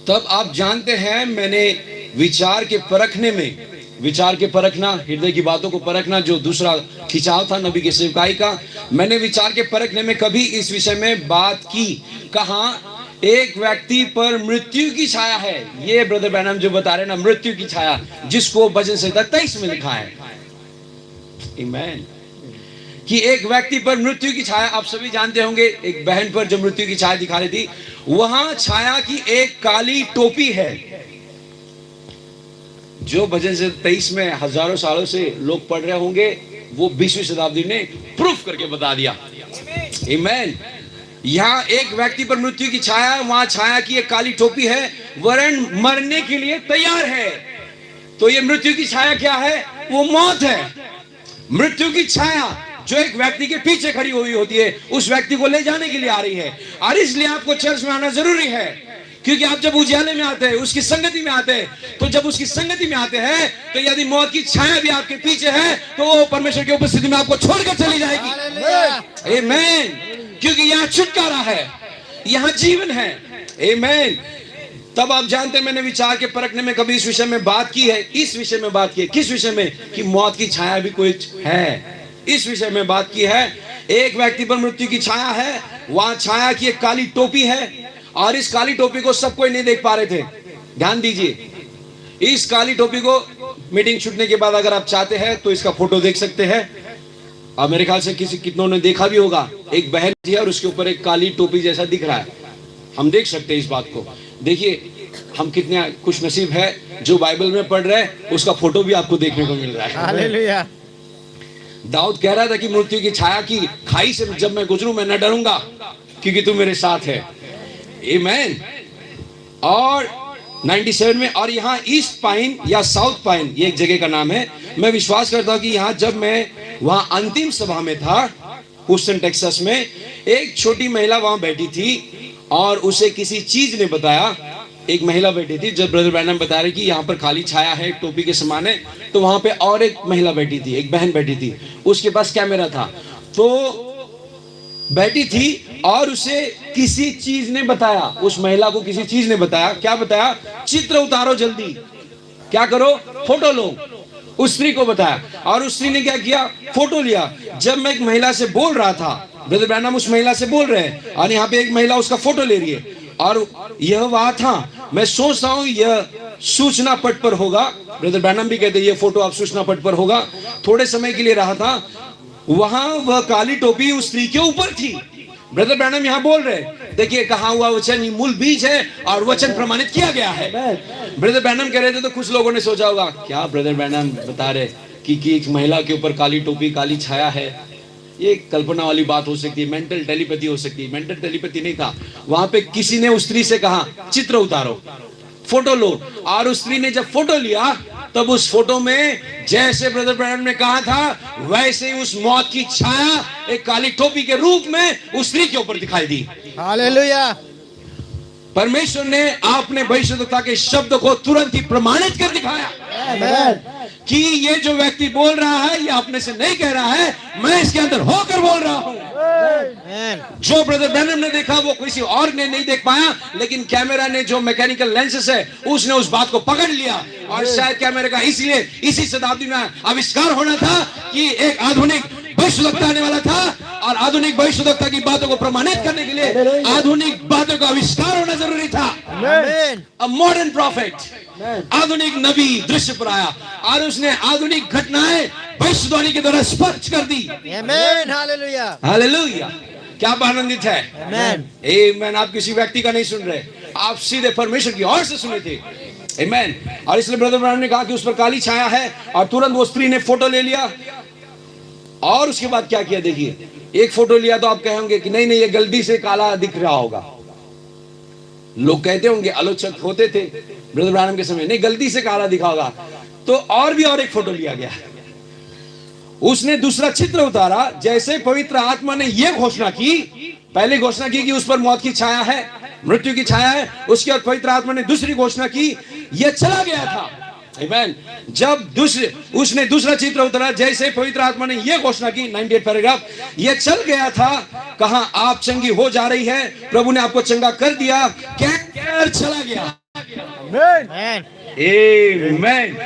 तब आप जानते हैं, मैंने विचार के परखने में, विचार के परखना, हृदय की बातों को परखना, जो दूसरा खिंचाव था नबी की सेवकाई का, मैंने विचार के परखने में कभी इस विषय में बात की। कहा एक व्यक्ति पर मृत्यु की छाया है। ये ब्रदर ब्रैनम जो बता रहे ना, मृत्यु की छाया, जिसको भजन संहिता 23 में लिखा है, आमीन, कि एक व्यक्ति पर मृत्यु की छाया। आप सभी जानते होंगे, एक बहन पर जो मृत्यु की छाया दिखा रही थी, वहां छाया की एक काली टोपी है, जो भजन से 23 में हजारों सालों से लोग पढ़ रहे होंगे, वो 20वीं शताब्दी ने प्रूफ करके बता दिया। आमीन। यहाँ एक व्यक्ति पर मृत्यु की छाया, वहां छाया की एक काली टोपी है, वरन मरने के लिए तैयार है। तो ये मृत्यु की छाया क्या है? वो मौत है। मृत्यु की छाया जो एक व्यक्ति के पीछे खड़ी हुई होती है, उस व्यक्ति को ले जाने के लिए आ रही है। और इसलिए आपको चर्च में आना जरूरी है, क्योंकि आप जब उजाले में आते हैं, उसकी संगति में आते हैं, तो जब उसकी संगति में आते हैं, तो यदि मौत की छाया भी आपके पीछे है, तो वो परमेश्वर की उपस्थिति में आपको छोड़कर चली जाएगी। आमीन। क्योंकि यहाँ छुटकारा है, यहाँ जीवन है। आमीन। तब आप जानते हैं, मैंने विचार के परखने में कभी इस विषय में बात की है। इस विषय में बात की है, किस विषय में? कि मौत की छाया भी कोई है, इस विषय में बात की है। एक व्यक्ति पर मृत्यु की छाया है, वहां छाया की एक काली टोपी है, और इस काली टोपी को सब कोई नहीं देख पा रहे थे। ध्यान दीजिए, इस काली टोपी को मीटिंग छूटने के बाद अगर आप चाहते हैं तो इसका फोटो देख सकते हैं। अब मेरे ख्याल से कितनों ने देखा भी होगा, एक बहन थी और उसके ऊपर एक काली टोपी जैसा दिख रहा है। हम देख सकते हैं इस बात को। देखिए, हम कितने खुश नसीब है जो बाइबल में पढ़ रहे हैं, उसका फोटो भी आपको देखने को मिल रहा है। हालेलुया। दाऊद कह रहा था कि मृत्यु की छाया की खाई से जब मैं गुजरूं, मैं न डरूंगा, क्योंकि तू मेरे साथ है। आमीन। और 97 में, और यहाँ ईस्ट पाइन या साउथ पाइन, ये एक जगह का नाम है। मैं विश्वास करता हूँ कि यहाँ जब मैं वहाँ अंतिम सभा में था, ह्यूस्टन टेक्सास में, एक छोटी महिला वहाँ बैठी थी और उसे किसी चीज ने बताया। एक महिला बैठी थी, जब ब्रदर ब्रैनम बता रहे कि यहाँ पर खाली छाया है, टोपी के समान है, तो वहां पे और एक महिला बैठी थी, एक बहन बैठी थी, उसके पास कैमरा था, तो बैठी थी और उसे किसी चीज ने बताया, उस महिला को किसी चीज ने बताया। क्या बताया? चित्र उतारो जल्दी, क्या करो? फोटो लो। उस स्त्री को बताया, और उस स्त्री ने क्या किया? फोटो लिया। जब मैं एक महिला से बोल रहा था, ब्रदर ब्रैनम उस महिला से बोल रहे हैं, और यहाँ पे एक महिला उसका फोटो ले रही है, और यह वहां था। मैं सोचता हूँ यह सूचना पट पर होगा। ब्रदर ब्रैनम भी कहते हैं ये फोटो आप सूचना पट पर होगा। थोड़े समय के लिए रहा था वहां, वह काली टोपी उस स्त्री के ऊपर थी। ब्रदर ब्रैनम यहाँ बोल रहे, देखिए कहा हुआ वचन मूल बीज है और वचन प्रमाणित किया गया है। ब्रदर ब्रैनम कह रहे थे, तो कुछ लोगों ने सोचा होगा क्या ब्रदर ब्रैनम बता रहे कि एक महिला के ऊपर काली टोपी, काली छाया है, ये कल्पना वाली बात हो सकती है, मेंटल टेलीपैथी हो सकती है। मेंटल टेलीपैथी नहीं था, वहां पे किसी ने उस स्त्री से कहा चित्र उतारो, फोटो लो, और उस स्त्री ने जब फोटो लिया, तब उस फोटो में जैसे ब्रदर ब्रैनम ने कहा था, वैसे ही उस मौत की छाया एक काली टोपी के रूप में उस स्त्री के ऊपर दिखाई दी। हालेलुया। परमेश्वर ने आपने भविष्यद्वक्ता के शब्द को तुरंत ही प्रमाणित कर दिखाया। आमीन। कि ये जो व्यक्ति बोल रहा है, ये अपने से नहीं कह रहा है, मैं इसके अंदर होकर बोल रहा हूँ। जो ब्रदर ब्रैनम ने देखा वो किसी और ने नहीं देख पाया, लेकिन कैमरा ने, जो मैकेनिकल लेंसेस है, उसने उस बात को पकड़ लिया। और शायद कैमरे का इसलिए इसी शताब्दी में आविष्कार होना था कि एक आधुनिक भविष्यद्वक्ता आने वाला था, और आधुनिक भविष्यद्वक्ता की बातों को प्रमाणित करने के लिए आधुनिक बातों का आविष्कार होना जरूरी था। अ मॉडर्न प्रॉफिट, आधुनिक नबी दृश्य पर आया, और उसने आधुनिक घटनाएं भविष्यवाणी के द्वारा स्पष्ट कर दी। आमीन। हालेलुया। हालेलुया। क्या आप आनंदित है? आमीन। आमीन। आप किसी व्यक्ति का नहीं सुन रहे, आप सीधे परमेश्वर की ओर से सुने थे। आमीन। और इसलिए ब्रदर ब्रैनम ने कहा कि उस पर काली छाया है, और तुरंत वो स्त्री ने फोटो ले लिया। और उसके बाद क्या किया? देखिए, एक फोटो लिया तो आप कहेंगे कि नहीं नहीं, ये गलती से काला दिख रहा होगा। लोग कहते होंगे, आलोचक होते थे ब्रदर ब्रैनम के समय, नहीं गलती से काला दिखा होगा। तो और भी और एक फोटो लिया गया, उसने दूसरा चित्र उतारा। जैसे पवित्र आत्मा ने यह घोषणा की, पहले घोषणा की कि उस पर मौत की छाया है, मृत्यु की छाया है, उसके बाद पवित्र आत्मा ने दूसरी घोषणा की, यह चला गया था। आमीन। जब उसने दूसरा चित्र उतारा, जैसे पवित्र आत्मा ने यह घोषणा की, 98 पैराग्राफ, यह चल गया था। कहा आप चंगी हो जा रही है, प्रभु ने आपको चंगा कर दिया, क्या चला गया। Amen. Amen.